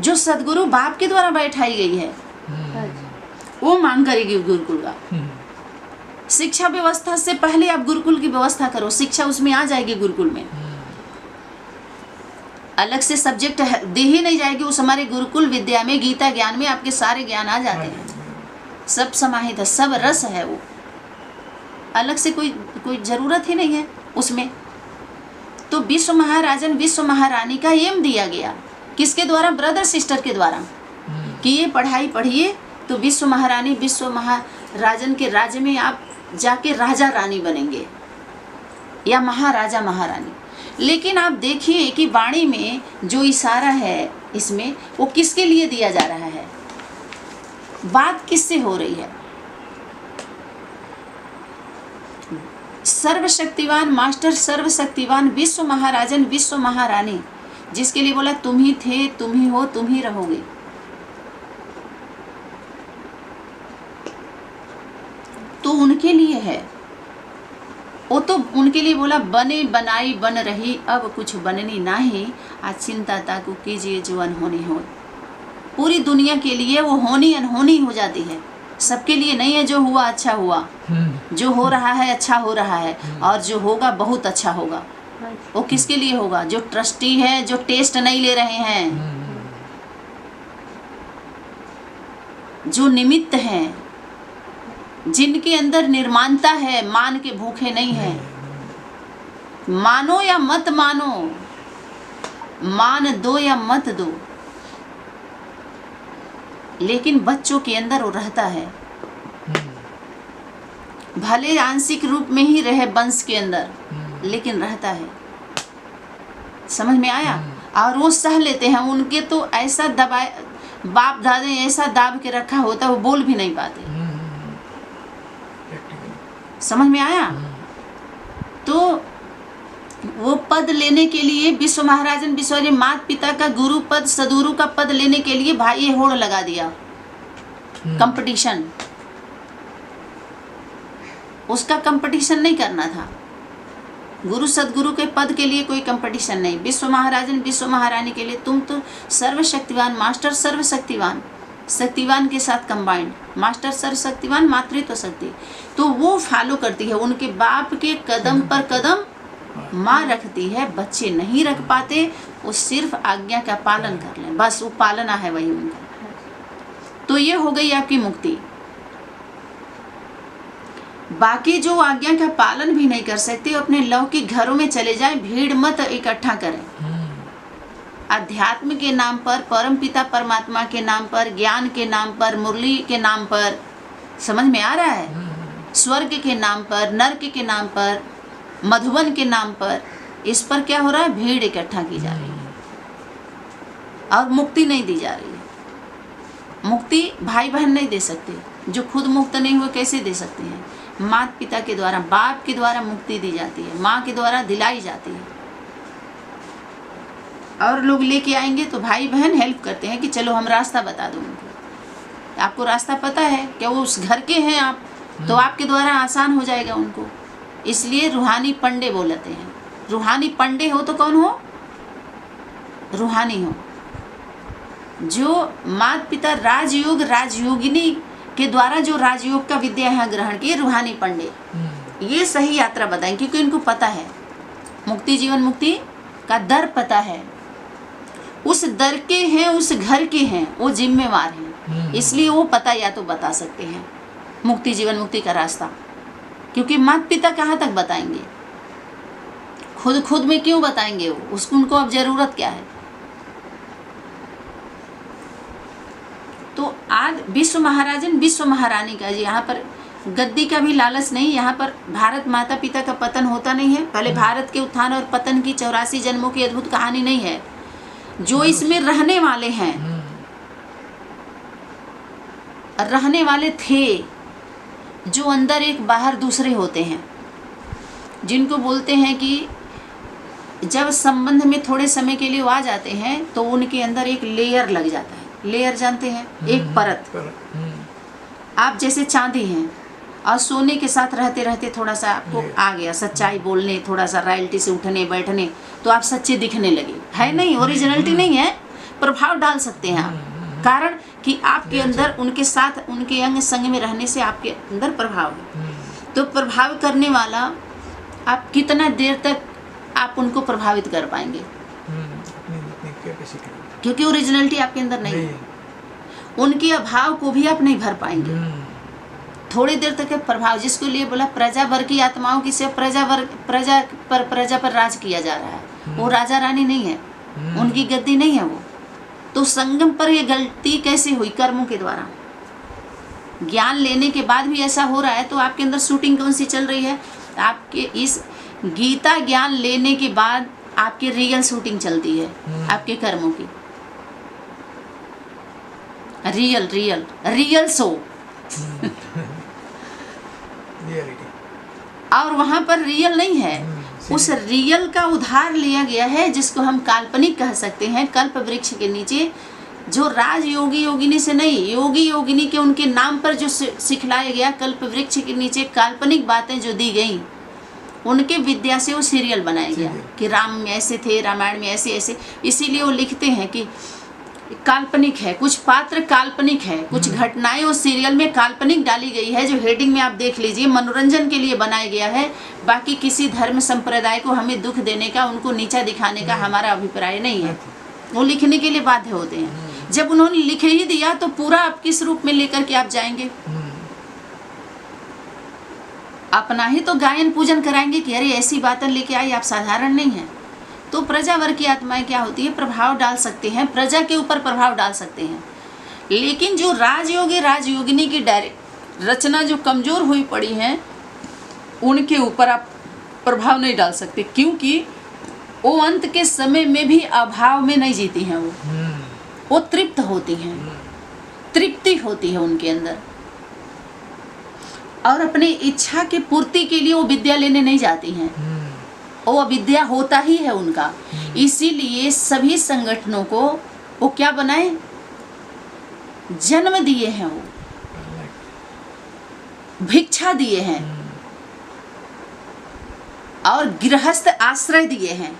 जो सदगुरु बाप के द्वारा बैठाई गई है वो मांग करेगी गुरुकुल का। शिक्षा व्यवस्था से पहले आप गुरुकुल की व्यवस्था करो, शिक्षा उसमें आ जाएगी गुरुकुल में। अलग से सब्जेक्ट दे ही नहीं जाएगी, उस हमारे गुरुकुल विद्या में, गीता ज्ञान में आपके सारे ज्ञान आ जाते हैं, सब समाहित है, सब रस है, वो अलग से कोई ज़रूरत ही नहीं है उसमें। तो विश्व महाराजन विश्व महारानी का एम दिया गया किसके द्वारा? ब्रदर सिस्टर के द्वारा, कि ये पढ़ाई पढ़िए तो विश्व महारानी विश्व महाराजन के राज्य में आप जाके राजा रानी बनेंगे या महाराजा महारानी। लेकिन आप देखिए कि वाणी में जो इशारा है इसमें वो किसके लिए दिया जा रहा है? बात किससे हो रही है? सर्वशक्तिवान मास्टर, सर्वशक्तिवान विश्व महाराजन विश्व महारानी, जिसके लिए बोला तुम ही थे, तुम ही हो, तुम ही रहोगे। तो उनके लिए है वो, तो उनके लिए बोला बने बनाई बन रही, अब कुछ बननी नाही, आज चिंता ताकू कीजिए जो अनहोनी हो। पूरी दुनिया के लिए वो होनी अनहोनी हो जाती है, सबके लिए नहीं है। जो हुआ अच्छा हुआ, जो हो रहा है अच्छा हो रहा है, और जो होगा बहुत अच्छा होगा। वो किसके लिए होगा? जो ट्रस्टी है, जो टेस्ट नहीं ले रहे हैं, जो निमित्त हैं, जिनके अंदर निर्माणता है, मान के भूखे नहीं है। मानो या मत मानो, मान दो या मत दो, लेकिन बच्चों के अंदर वो रहता है। भले आंशिक रूप में ही रहे वंश के अंदर, लेकिन रहता है। समझ में आया? और वो सह लेते हैं। उनके तो ऐसा दबाए, बाप दादे ऐसा दाब के रखा होता है, वो बोल भी नहीं पाते। समझ में आया? तो वो पद लेने के लिए विश्व महाराजन विश्व माता पिता का गुरु पद, सदगुरु का पद लेने के लिए भाई होड़ लगा दिया, कंपटीशन। उसका कंपटीशन नहीं करना था। गुरु सदगुरु के पद के लिए कोई कंपटीशन नहीं। विश्व महाराजन विश्व महारानी के लिए तुम तो सर्वशक्तिवान मास्टर, सर्वशक्तिवान, शक्तिवान के साथ कंबाइंड, मास्टर सर्वशक्तिवान, मातृत्व शक्ति। तो वो फॉलो करती है, उनके बाप के कदम पर कदम माँ रखती है। बच्चे नहीं रख पाते, वो सिर्फ आज्ञा का पालन कर लें, बस वो पालना है वही उनका। तो ये हो गई आपकी मुक्ति। बाकी जो आज्ञा का पालन भी नहीं कर सकते, अपने लौकिक घरों में चले जाएं, भीड़ मत इकट्ठा करें। अध्यात्म के नाम पर, परम पिता परमात्मा के नाम पर, ज्ञान के नाम पर, मुरली के नाम पर, समझ में आ रहा है? स्वर्ग के नाम पर, नर्क के नाम पर, मधुबन के नाम पर, इस पर क्या हो रहा है? भीड़ इकट्ठा की जा रही है और मुक्ति नहीं दी जा रही है। मुक्ति भाई बहन नहीं दे सकते, जो खुद मुक्त नहीं हुए कैसे दे सकते हैं? माता पिता के द्वारा, बाप के द्वारा मुक्ति दी जाती है, माँ के द्वारा दिलाई जाती है। और लोग लेके आएंगे तो भाई बहन हेल्प करते हैं कि चलो हम रास्ता बता दो उनको। आपको रास्ता पता है क्या? वो उस घर के हैं आप, तो आपके द्वारा आसान हो जाएगा उनको। इसलिए रूहानी पंडे बोलते हैं। रूहानी पंडे हो तो कौन हो? रूहानी हो, जो माता पिता राजयोग राजयोगिनी के द्वारा जो राजयोग का विद्या यहाँ ग्रहण की, रूहानी पंडे ये सही यात्रा बताएं, क्योंकि इनको पता है मुक्ति, जीवन मुक्ति का दर पता है। उस दर के हैं, उस घर के हैं, वो जिम्मेवार हैं, इसलिए वो पता या तो बता सकते हैं मुक्ति जीवन मुक्ति का रास्ता। क्योंकि माता पिता कहाँ तक बताएंगे? खुद में क्यों बताएंगे? वो उसको, उनको अब जरूरत क्या है? तो आज विश्व महाराजन विश्व महारानी का, यहाँ पर गद्दी का भी लालच नहीं। यहाँ पर भारत माता पिता का पतन होता नहीं है। पहले भारत के उत्थान और पतन की 84 जन्मों की अद्भुत कहानी नहीं है। जो इसमें रहने वाले हैं, रहने वाले थे, जो अंदर एक बाहर दूसरे होते हैं, जिनको बोलते हैं कि जब संबंध में थोड़े समय के लिए वो आ जाते हैं तो उनके अंदर एक लेयर लग जाता है। लेयर जानते हैं? एक परत। आप जैसे चांदी हैं और सोने के साथ रहते रहते थोड़ा सा आपको आ गया सच्चाई बोलने, थोड़ा सा रॉयल्टी से उठने बैठने, तो आप सच्चे दिखने लगे। है नहीं, ओरिजिनलिटी नहीं है, प्रभाव डाल सकते हैं आप, कारण कि आपके अंदर उनके साथ उनके अंग संग में रहने से आपके अंदर प्रभाव है। तो प्रभाव करने वाला आप कितना देर तक आप उनको प्रभावित कर पाएंगे, क्योंकि ओरिजिनलिटी आपके अंदर नहीं है। उनके अभाव को भी आप नहीं भर पाएंगे। थोड़ी देर तक है प्रभाव, जिसके लिए बोला प्रजा वर्ग की आत्माओं की से प्रजा पर राज किया जा रहा है। वो राजा रानी नहीं है, उनकी गद्दी नहीं है वो। तो संगम पर ये गलती कैसे हुई? कर्मों के द्वारा। ज्ञान लेने के बाद भी ऐसा हो रहा है, तो आपके अंदर शूटिंग कौन सी चल रही है? आपके इस गीता ज्ञान लेने के बाद आपकी रियल शूटिंग चलती है, आपके कर्मों की। Real show. और वहां पर रियल नहीं है, उस रियल का उधार लिया गया है, जिसको हम काल्पनिक कह सकते हैं। कल्प वृक्ष के नीचे जो राज योगी योगिनी से नहीं, योगी योगिनी के उनके नाम पर जो सिखलाया गया, कल्प वृक्ष के नीचे काल्पनिक बातें जो दी गई, उनके विद्या से वो सीरियल बनाया गया कि राम में ऐसे थे, रामायण में ऐसे ऐसे। इसीलिए वो लिखते हैं कि काल्पनिक है, कुछ पात्र काल्पनिक है, कुछ घटनाएं उस सीरियल में काल्पनिक डाली गई है, जो हेडिंग में आप देख लीजिए, मनोरंजन के लिए बनाया गया है। बाकी किसी धर्म संप्रदाय को हमें दुख देने का, उनको नीचा दिखाने का हमारा अभिप्राय नहीं है। वो लिखने के लिए बाध्य होते हैं। जब उन्होंने लिख ही दिया तो पूरा आप किस रूप में लेकर के आप जाएंगे? अपना ही तो गायन पूजन कराएंगे कि अरे ऐसी बातें लेके आई, आप साधारण नहीं है। तो प्रजा वर्ग की आत्माएं क्या होती है? प्रभाव डाल सकते हैं, प्रजा के ऊपर प्रभाव डाल सकते हैं। लेकिन जो राजयोगी राजयोगिनी की रचना जो कमजोर हुई पड़ी है, उनके ऊपर आप प्रभाव नहीं डाल सकते, क्योंकि वो अंत के समय में भी अभाव में नहीं जीती हैं। वो तृप्त होती हैं, तृप्ति होती है उनके अंदर, और अपनी इच्छा की पूर्ति के लिए वो विद्या लेने नहीं जाती हैं। वो विद्या होता ही है उनका। इसीलिए सभी संगठनों को वो क्या बनाए? जन्म दिए हैं, वो भिक्षा दिए हैं और गृहस्थ आश्रय दिए हैं।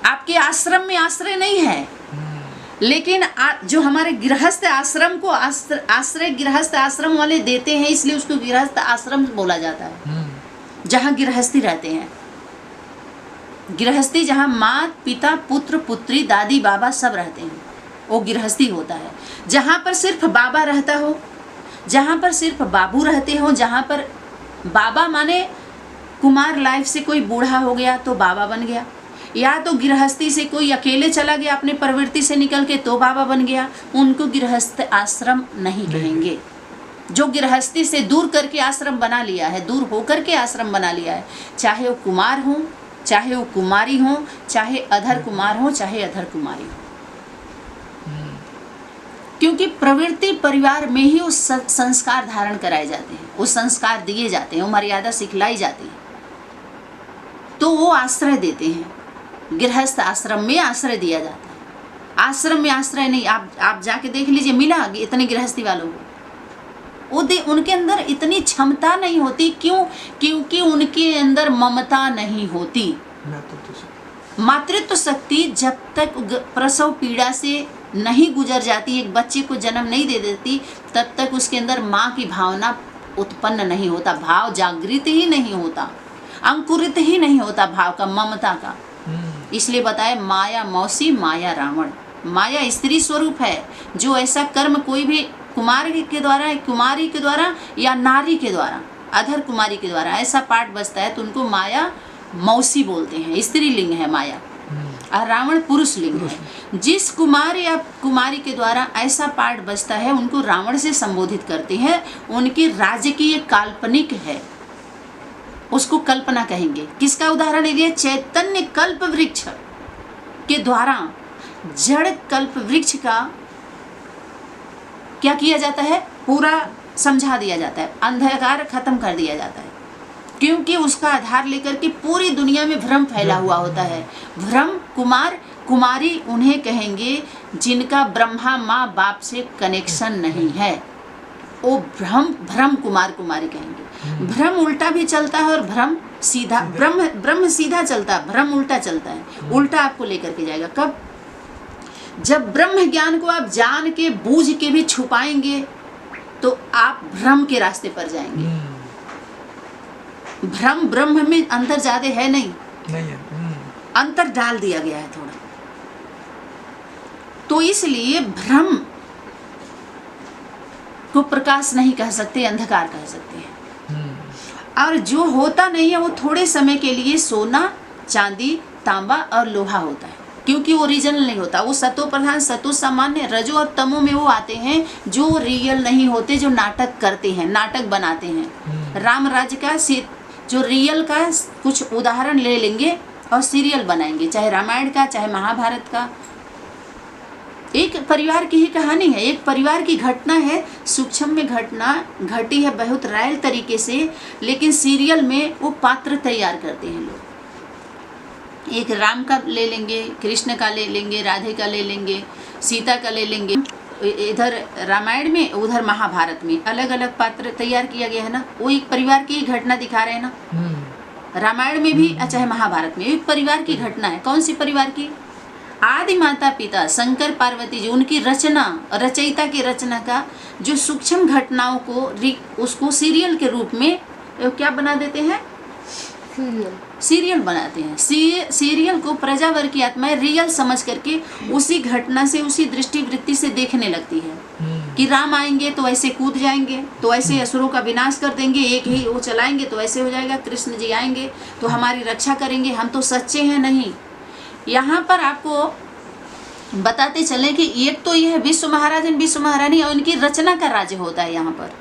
आपके आश्रम में आश्रय नहीं है, लेकिन जो हमारे गृहस्थ आश्रम को आश्रय गृहस्थ आश्रम वाले देते हैं, इसलिए उसको गृहस्थ आश्रम बोला जाता है। जहाँ गृहस्थी रहते हैं, गृहस्थी जहाँ माँ पिता पुत्र पुत्री दादी बाबा सब रहते हैं, वो गृहस्थी होता है। जहाँ पर सिर्फ बाबा रहता हो, जहाँ पर सिर्फ बाबू रहते हो, जहाँ पर बाबा माने कुमार लाइफ से कोई बूढ़ा हो गया तो बाबा बन गया, या तो गृहस्थी से कोई अकेले चला गया अपने प्रवृत्ति से निकल के तो बाबा बन गया, उनको गृहस्थ आश्रम नहीं कहेंगे। जो गृहस्थी से दूर करके आश्रम बना लिया है, दूर होकर के आश्रम बना लिया है, चाहे वो कुमार हो, चाहे वो कुमारी हो, चाहे अधर कुमार हो, चाहे अधर कुमारी हो, क्योंकि प्रवृत्ति परिवार में ही उस संस्कार धारण कराए जाते हैं, वो संस्कार दिए जाते हैं, वो मर्यादा सिखलाई जाती है। तो वो आश्रय देते हैं, गृहस्थ आश्रम में आश्रय दिया जाता है। आश्रम में आश्रय नहीं, आप जाके देख लीजिए, मिला इतने गृहस्थी वालों को, उनके अंदर इतनी क्षमता नहीं होती। क्यों? क्योंकि उनके अंदर ममता नहीं होती। मातृत्व शक्ति जब तक प्रसव पीड़ा से नहीं गुजर जाती, एक बच्चे को जन्म नहीं दे देती, तब तक उसके अंदर माँ की भावना उत्पन्न नहीं होता, भाव जागृत ही नहीं होता, अंकुरित ही नहीं होता भाव का, ममता का। इसलिए बताए माया मौसी माया रावण। माया स्त्री स्वरूप है, जो ऐसा कर्म कोई भी कुमारी के द्वारा या नारी के द्वारा, अधर कुमारी के द्वारा ऐसा पाठ बजता है तो उनको माया मौसी बोलते हैं, स्त्रीलिंग है माया, और रावण पुरुष लिंग है। जिस कुमार या कुमारी के द्वारा ऐसा पाठ बजता है उनको रावण से संबोधित करते हैं। उनकी राजकीय काल्पनिक है, उसको कल्पना कहेंगे। किसका उदाहरण लीजिए? चैतन्य कल्प वृक्ष के द्वारा जड़ कल्प वृक्ष का क्या किया जाता है? पूरा समझा दिया जाता है, अंधकार खत्म कर दिया जाता है, क्योंकि उसका आधार लेकर के पूरी दुनिया में भ्रम फैला हुआ होता है। भ्रम कुमार कुमारी उन्हें कहेंगे जिनका ब्रह्मा माँ बाप से कनेक्शन नहीं है, वो भ्रम कुमार कुमारी कहेंगे। भ्रम उल्टा भी चलता है और भ्रम सीधा, ब्रह्म सीधा चलता है, भ्रम उल्टा चलता है, उल्टा आपको लेकर के जाएगा। कब? जब ब्रह्म ज्ञान को आप जान के बूझ के भी छुपाएंगे तो आप भ्रम के रास्ते पर जाएंगे। भ्रम ब्रह्म में अंतर ज्यादा है नहीं है। अंतर डाल दिया गया है थोड़ा। तो इसलिए भ्रम को प्रकाश नहीं कह सकते, अंधकार कह सकते हैं। और जो होता नहीं है वो थोड़े समय के लिए सोना, चांदी, तांबा और लोहा होता है, क्योंकि वो ओरिजिनल नहीं होता। वो सतो प्रधान, सतो सामान्य, रजो और तमो में वो आते हैं जो रियल नहीं होते, जो नाटक करते हैं, नाटक बनाते हैं। राम राज्य का जो रियल का कुछ उदाहरण ले लेंगे और सीरियल बनाएंगे, चाहे रामायण का, चाहे महाभारत का। एक परिवार की ही कहानी है, एक परिवार की घटना है, सूक्ष्म में घटना घटी है बहुत रायल तरीके से, लेकिन सीरियल में वो पात्र तैयार करते हैं लोग। एक राम का ले लेंगे, कृष्ण का ले लेंगे, राधे का ले लेंगे, सीता का ले लेंगे, इधर रामायण में उधर महाभारत में अलग अलग पात्र तैयार किया गया है ना। वो एक परिवार की घटना दिखा रहे हैं ना। रामायण में भी चाहे महाभारत में एक परिवार की घटना है। कौन सी परिवार की? आदि माता पिता शंकर पार्वती जी, उनकी रचना, रचयिता की रचना का जो सूक्ष्म घटनाओं को उसको सीरियल के रूप में क्या बना देते हैं? सीरियल बनाते हैं। सीरियल को प्रजावर्ग की आत्माएं रियल समझ करके उसी घटना से, उसी दृष्टि वृत्ति से देखने लगती है कि राम आएंगे तो ऐसे कूद जाएंगे, तो ऐसे असुरों का विनाश कर देंगे, एक ही वो चलाएंगे तो ऐसे हो जाएगा, कृष्ण जी आएंगे तो हमारी रक्षा करेंगे, हम तो सच्चे हैं। नहीं, यहाँ पर आपको बताते चले कि एक तो यह विश्व महाराज, विश्व महारानी और उनकी रचना का राज्य होता है यहाँ पर।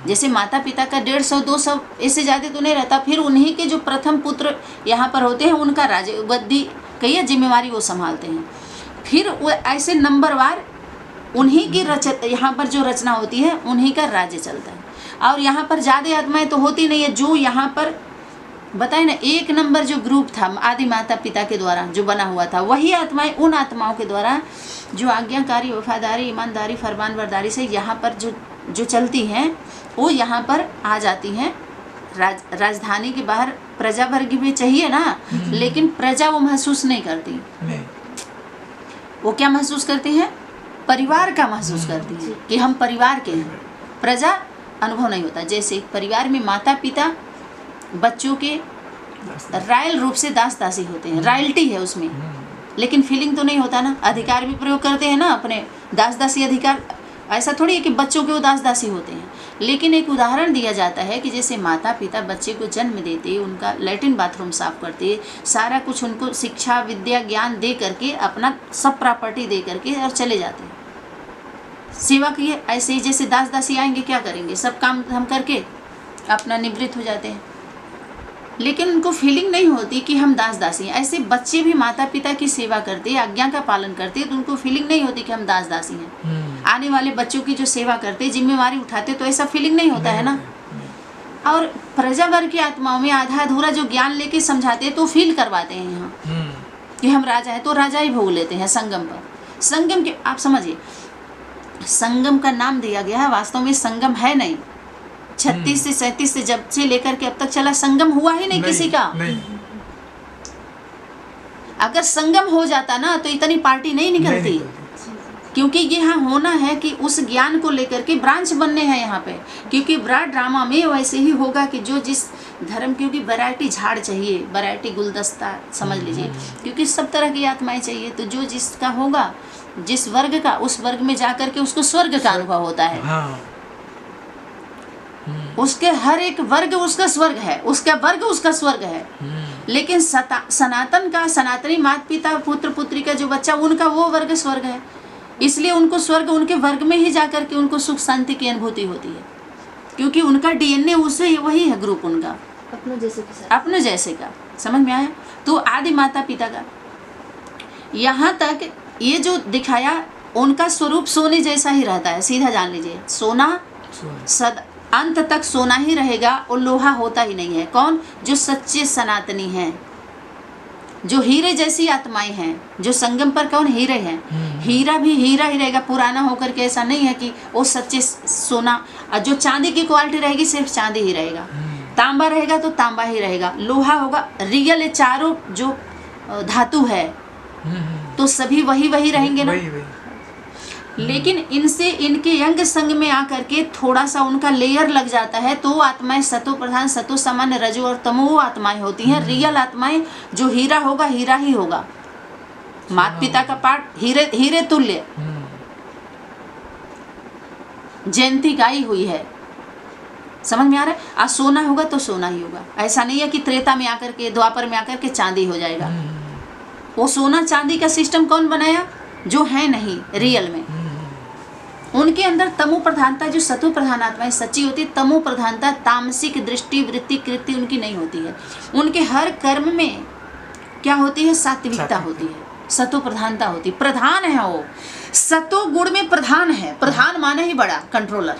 जैसे माता पिता का 150-200 इससे ज़्यादा तो नहीं रहता, फिर उन्हीं के जो प्रथम पुत्र यहाँ पर होते हैं उनका राज्य गद्दी कई जिम्मेवारी वो संभालते हैं। फिर वो ऐसे नंबरवार उन्हीं की यहाँ पर जो रचना होती है उन्हीं का राज्य चलता है। और यहाँ पर ज़्यादा आत्माएं तो होती नहीं है। जो यहाँ पर बताए ना, एक नंबर जो ग्रुप था आदि माता पिता के द्वारा जो बना हुआ था, वही आत्माएं उन आत्माओं के द्वारा जो आज्ञाकारी, वफादारी, ईमानदारी, फरमान बरदारी से यहाँ पर जो चलती हैं वो यहाँ पर आ जाती हैं। राजधानी के बाहर प्रजा वर्ग भी चाहिए ना, लेकिन प्रजा वो महसूस नहीं करती। वो क्या महसूस करती हैं? परिवार का महसूस करती हैं कि हम परिवार के हैं। प्रजा अनुभव नहीं होता। जैसे परिवार में माता पिता बच्चों के रायल रूप से दास दासी होते हैं, रॉयल्टी है उसमें, लेकिन फीलिंग तो नहीं होता ना। अधिकार भी प्रयोग करते हैं ना अपने, दास दासी अधिकार। ऐसा थोड़ी है कि बच्चों के वो दास दासी होते हैं, लेकिन एक उदाहरण दिया जाता है कि जैसे माता पिता बच्चे को जन्म देते, उनका लैट्रिन बाथरूम साफ करते, सारा कुछ उनको शिक्षा विद्या ज्ञान दे करके, अपना सब प्रॉपर्टी दे करके और चले जाते हैं, सेवा किए। ऐसे ही जैसे दास दासी आएंगे क्या करेंगे? सब काम हम करके अपना निवृत्त हो जाते हैं, लेकिन उनको फीलिंग नहीं होती कि हम दास दासी हैं। ऐसे बच्चे भी माता पिता की सेवा करते, आज्ञा का पालन करते, तो उनको फीलिंग नहीं होती कि हम दास दासी हैं। आने वाले बच्चों की जो सेवा करते, जिम्मेवारी उठाते, तो ऐसा फीलिंग नहीं होता है ना। और प्रजा वर्ग की आत्माओं में आधा अधूरा जो ज्ञान लेके समझाते तो फील करवाते हैं यहाँ कि हम राजा हैं, तो राजा ही भोग लेते हैं संगम पर। संगम के आप समझिए, संगम का नाम दिया गया है, वास्तव में संगम है नहीं। 36 से 37 से जब से लेकर के अब तक चला, संगम हुआ ही नहीं किसी का। अगर संगम हो जाता ना तो इतनी पार्टी नहीं निकलती, क्योंकि ये यहाँ होना है कि उस ज्ञान को लेकर के ब्रांच बनने हैं यहाँ पे। क्योंकि ब्रॉड ड्रामा में वैसे ही होगा कि जो जिस धर्म, क्योंकि वैरायटी झाड़ चाहिए, वैरायटी गुलदस्ता समझ लीजिए, क्योंकि सब तरह की आत्माएं चाहिए। तो जो जिसका होगा, जिस वर्ग का, उस वर्ग में जा करके उसको स्वर्ग का अनुभव होता है। उसके हर एक वर्ग उसका स्वर्ग है, उसका वर्ग उसका स्वर्ग है। लेकिन सनातन का, सनातनी माता पिता पुत्र पुत्री का जो बच्चा, उनका वो वर्ग स्वर्ग है। इसलिए उनको स्वर्ग, उनके वर्ग में ही जाकर के उनको सुख शांति की अनुभूति होती है, क्योंकि उनका डीएनए उससे वही है, ग्रुप उनका अपने जैसे का। समझ में आया? तो आदि माता पिता का यहाँ तक ये जो दिखाया, उनका स्वरूप सोने जैसा ही रहता है। सीधा जान लीजिए, सोना सदा अंत तक सोना ही रहेगा, और लोहा होता ही नहीं है। कौन? जो सच्चे सनातनी हैं, जो हीरे जैसी आत्माएं हैं, जो संगम पर कौन? हीरे हैं। हीरा भी हीरा ही रहेगा, पुराना होकर के। ऐसा नहीं है कि वो सच्चे सोना, जो चांदी की क्वालिटी रहेगी सिर्फ चांदी ही रहेगा, तांबा रहेगा तो तांबा ही रहेगा, लोहा होगा रियल। चारों जो धातु है तो सभी वही वही रहेंगे ना। लेकिन इनसे इनके यंग संग में आकर के थोड़ा सा उनका लेयर लग जाता है तो आत्माएं सतो प्रधान, सतो सामान्य, रजो और तमो आत्माएं होती हैं। रियल आत्माएं जो हीरा होगा हीरा ही होगा। माता पिता का पाठ हीरे हीरे तुल्य जयंती गाई हुई है, समझ में आ रहा है। आज सोना होगा तो सोना ही होगा। ऐसा नहीं है कि त्रेता में आकर के द्वापर में आकर के चांदी हो जाएगा। वो सोना चांदी का सिस्टम कौन बनाया? जो है नहीं रियल में। उनके अंदर तमो प्रधानता, जो सतो प्रधान आत्माएं सच्ची होती है, तमो प्रधानता तामसिक दृष्टि वृत्ति कृत्य उनकी नहीं होती है। उनके हर कर्म में क्या होती है? सात्विकता होती है, सतो प्रधानता होती है। प्रधान है वो, सतो गुण में प्रधान है। प्रधान माने ही बड़ा, कंट्रोलर।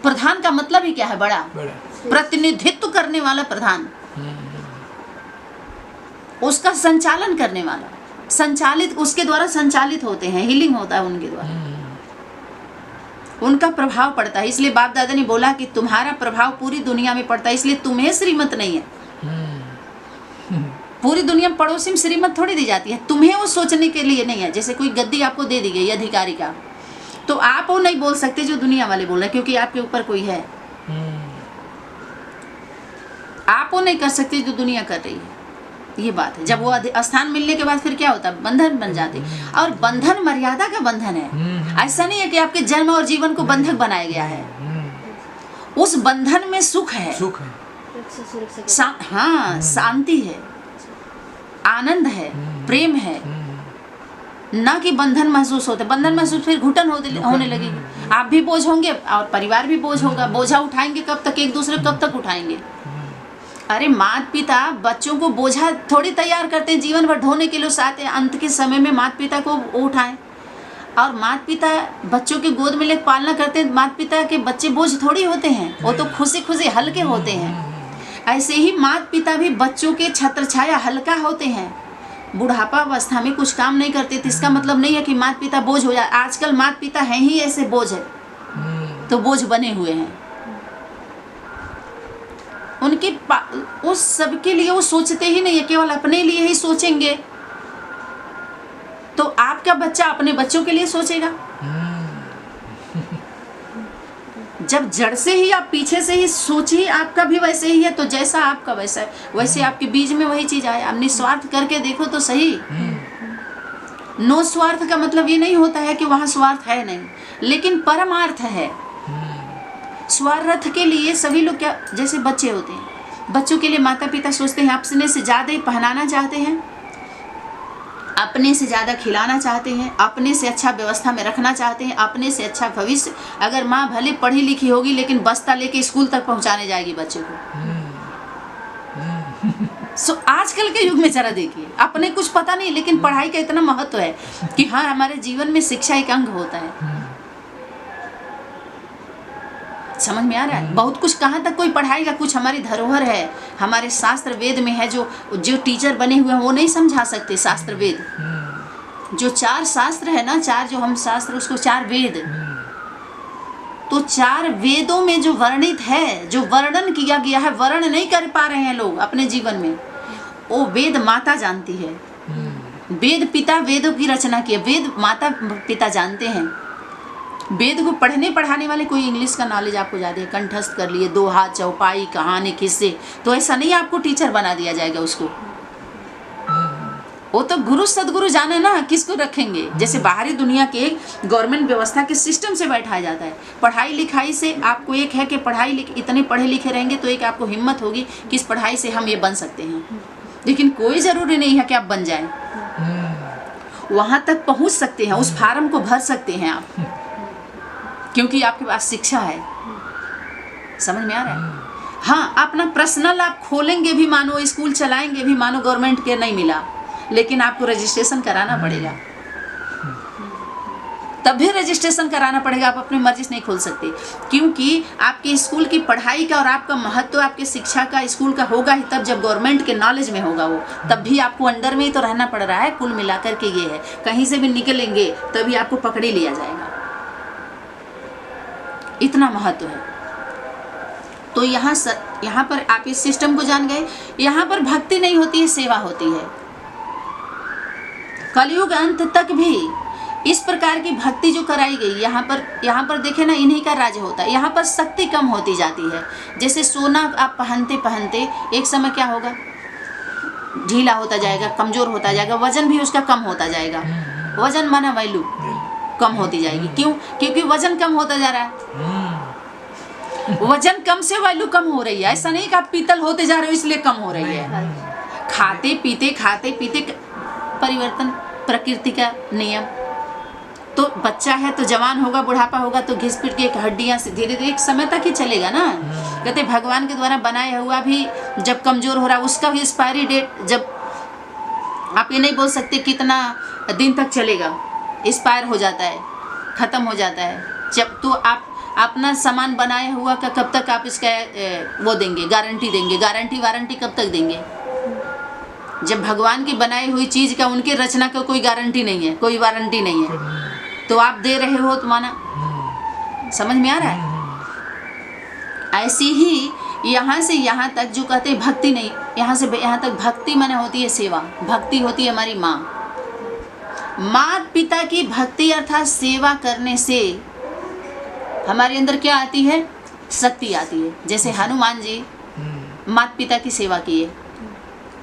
प्रधान का मतलब ही क्या है? बड़ा, प्रतिनिधित्व करने वाला प्रधान, उसका संचालन करने वाला, संचालित, उसके द्वारा संचालित होते हैं, हीलिंग होता है उनके द्वारा, उनका प्रभाव पड़ता है। इसलिए बाप दादा ने बोला कि तुम्हारा प्रभाव पूरी दुनिया में पड़ता है, इसलिए तुम्हें श्रीमत नहीं है। पूरी दुनिया में पड़ोसी में श्रीमत थोड़ी दी जाती है, तुम्हें वो सोचने के लिए नहीं है। जैसे कोई गद्दी आपको दे दी गई अधिकारी का, तो आप वो नहीं बोल सकते जो दुनिया वाले बोल रहे हैं, क्योंकि आपके ऊपर कोई है। आप वो नहीं कर सकते जो दुनिया कर रही है। ये बात है। जब वो स्थान मिलने के बाद फिर क्या होता है? बंधन बन जाते। और बंधन मर्यादा का बंधन है। ऐसा नहीं है कि आपके जन्म और जीवन को बंधक बनाया गया है। उस बंधन में सुख है, हाँ, शांति है, आनंद है, प्रेम है, ना कि बंधन महसूस होता है। बंधन महसूस फिर घुटन होने लगेगी। आप भी बोझ होंगे और परिवार भी बोझ होगा। बोझा उठाएंगे कब तक? एक दूसरे कब तक उठाएंगे? अरे माता पिता बच्चों को बोझा थोड़ी तैयार करते हैं जीवन भर ढोने के लिए, साथ अंत के समय में माता पिता को उठाएं। और माता पिता बच्चों के गोद में लेकर पालना करते हैं। माता पिता के बच्चे बोझ थोड़ी होते हैं, वो तो खुशी खुशी हल्के होते हैं। ऐसे ही माता पिता भी बच्चों के छत्र छाया हल्का होते हैं। बुढ़ापा अवस्था में कुछ काम नहीं करते, तो इसका मतलब नहीं है कि माता पिता बोझ हो जाए। आजकल माता पिता हैं ही ऐसे बोझ है, तो बोझ बने हुए हैं। उनके उस सबके लिए वो सोचते ही नहीं है, केवल अपने लिए ही सोचेंगे। तो आपका बच्चा अपने बच्चों के लिए सोचेगा। जब जड़ से ही आप पीछे से ही सोचिए, आपका भी वैसे ही है, तो जैसा आपका वैसा है, वैसे आपके बीज में वही चीज आए। आप निस्वार्थ करके देखो तो सही। नो स्वार्थ का मतलब ये नहीं होता है कि वहां स्वार्थ है नहीं, लेकिन परमार्थ है। स्वार्थ के लिए सभी लोग क्या, जैसे बच्चे होते हैं, बच्चों के लिए माता पिता सोचते हैं अपने से ज्यादा ही पहनाना चाहते हैं, अपने से ज़्यादा खिलाना चाहते हैं, अपने से अच्छा व्यवस्था में रखना चाहते हैं, अपने से अच्छा भविष्य। अगर माँ भले पढ़ी लिखी होगी लेकिन बस्ता लेके स्कूल तक पहुँचाने जाएगी बच्चों को। आजकल के युग में जरा देखिए, अपने कुछ पता नहीं लेकिन पढ़ाई का इतना महत्व है कि हाँ, हमारे जीवन में शिक्षा एक अंग होता है। समझ में आ रहा है? बहुत कुछ कहाँ तक कोई पढ़ाएगा? कुछ हमारी धरोहर है, हमारे शास्त्र वेद में है। जो टीचर बने हुए हैं वो नहीं समझा सकते शास्त्र वेद। जो 4 शास्त्र है ना, 4 जो हम शास्त्र, उसको 4 वेद। तो 4 वेदों में जो वर्णित है, जो वर्णन किया गया है, वर्ण नहीं कर पा रहे हैं लोग अपने जीवन में, वो वेद माता जानती है। वेद पिता वेदों की रचना की है, वेद माता पिता जानते हैं। वेद को पढ़ने पढ़ाने वाले कोई इंग्लिश का नॉलेज आपको ज़्यादा है, कंठस्थ कर लिए, दोहा, चौपाई, कहानी, किस्से, तो ऐसा नहीं आपको टीचर बना दिया जाएगा उसको। वो तो गुरु सदगुरु जाने ना किसको रखेंगे। जैसे बाहरी दुनिया के गवर्नमेंट व्यवस्था के सिस्टम से बैठाया जाता है। पढ़ाई लिखाई से आपको एक है कि इतने पढ़े लिखे रहेंगे तो एक आपको हिम्मत होगी कि इस पढ़ाई से हम ये बन सकते हैं। लेकिन कोई ज़रूरी नहीं है कि आप बन जाएं। वहाँ तक पहुँच सकते हैं, उस फार्म को भर सकते हैं आप, क्योंकि आपके पास शिक्षा है। समझ में आ रहा है? हाँ, अपना पर्सनल आप खोलेंगे भी मानो, स्कूल चलाएंगे भी मानो, गवर्नमेंट के नहीं मिला, लेकिन आपको रजिस्ट्रेशन कराना पड़ेगा। तब भी रजिस्ट्रेशन कराना पड़ेगा, आप अपनी मर्जी से नहीं खोल सकते, क्योंकि आपके स्कूल की पढ़ाई का और आपका महत्व आपके शिक्षा का स्कूल का होगा ही तब, जब गवर्नमेंट के नॉलेज में होगा वो। तब भी आपको अंडर में ही तो रहना पड़ रहा है। कुल मिलाकर के ये है, कहीं से भी निकलेंगे तभी आपको पकड़ ही लिया जाएगा, इतना महत्व है। तो यहाँ पर आप इस सिस्टम को जान गए। यहाँ पर भक्ति नहीं होती है, सेवा होती है। कलयुग अंत तक भी इस प्रकार की भक्ति जो कराई गई, यहाँ पर देखे ना, इन्हीं का राज होता है। यहाँ पर शक्ति कम होती जाती है। जैसे सोना आप पहनते पहनते एक समय क्या होगा, ढीला होता जाएगा, कमजोर होता जाएगा, वजन भी उसका कम होता जाएगा। वजन माना वैल्यू कम होती जाएगी। क्यों? क्योंकि वजन कम होता जा रहा है। वजन कम से वैल्यू कम हो रही है। ऐसा नहीं कि आप पीतल होते जा रहे हो इसलिए कम हो रही है। खाते पीते परिवर्तन, प्रकृति का नियम। तो बच्चा है तो जवान होगा, बुढ़ापा होगा तो घिस पिट के एक हड्डियां से धीरे धीरे एक समय तक ही चलेगा ना। कहते भगवान के द्वारा बनाया हुआ भी जब कमजोर हो रहा है, उसका भी एक्सपायरी डेट, जब आप ये नहीं बोल सकते कितना दिन तक चलेगा, एक्सपायर हो जाता है, ख़त्म हो जाता है। जब तो आप अपना सामान बनाया हुआ का कब तक आप इसका वो देंगे, गारंटी देंगे? वारंटी कब तक देंगे? जब भगवान की बनाई हुई चीज़ का, उनके रचना का कोई गारंटी नहीं है, कोई वारंटी नहीं है, तो आप दे रहे हो तो माना, समझ में आ रहा है? ऐसी ही यहाँ से यहाँ तक जो कहते हैं भक्ति नहीं, यहाँ से यहाँ तक भक्ति माने होती है सेवा। भक्ति होती है हमारी माँ, माता पिता की भक्ति अर्थात सेवा करने से हमारे अंदर क्या आती है? शक्ति आती है। जैसे हनुमान जी माता पिता की सेवा किए,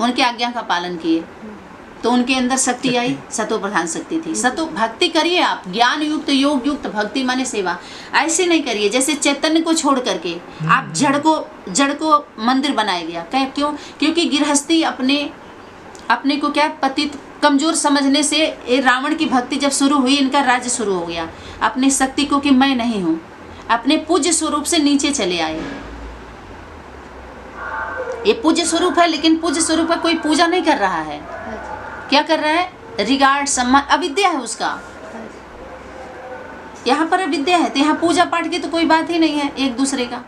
उनके आज्ञा का पालन किए, तो उनके अंदर शक्ति आई, सतो प्रधान शक्ति थी। सतो भक्ति करिए आप, ज्ञान युक्त योग युक्त भक्ति माने सेवा। ऐसे नहीं करिए जैसे चैतन्य को छोड़ करके आप जड़ को मंदिर बनाया गया। क्यों? क्योंकि गृहस्थी अपने को क्या पतित कमजोर समझने से ये रावण की भक्ति जब शुरू हुई, इनका राज्य शुरू हो गया। अपनी शक्ति को कि मैं नहीं हूँ, अपने पूज्य स्वरूप से नीचे चले आए। ये पूज्य स्वरूप है, लेकिन पूज्य स्वरूप का कोई पूजा नहीं कर रहा है। क्या कर रहा है? रिगार्ड, सम्मान, अविद्या है उसका। यहाँ पर अविद्या है तो यहाँ पूजा पाठ की तो कोई बात ही नहीं है एक दूसरे का।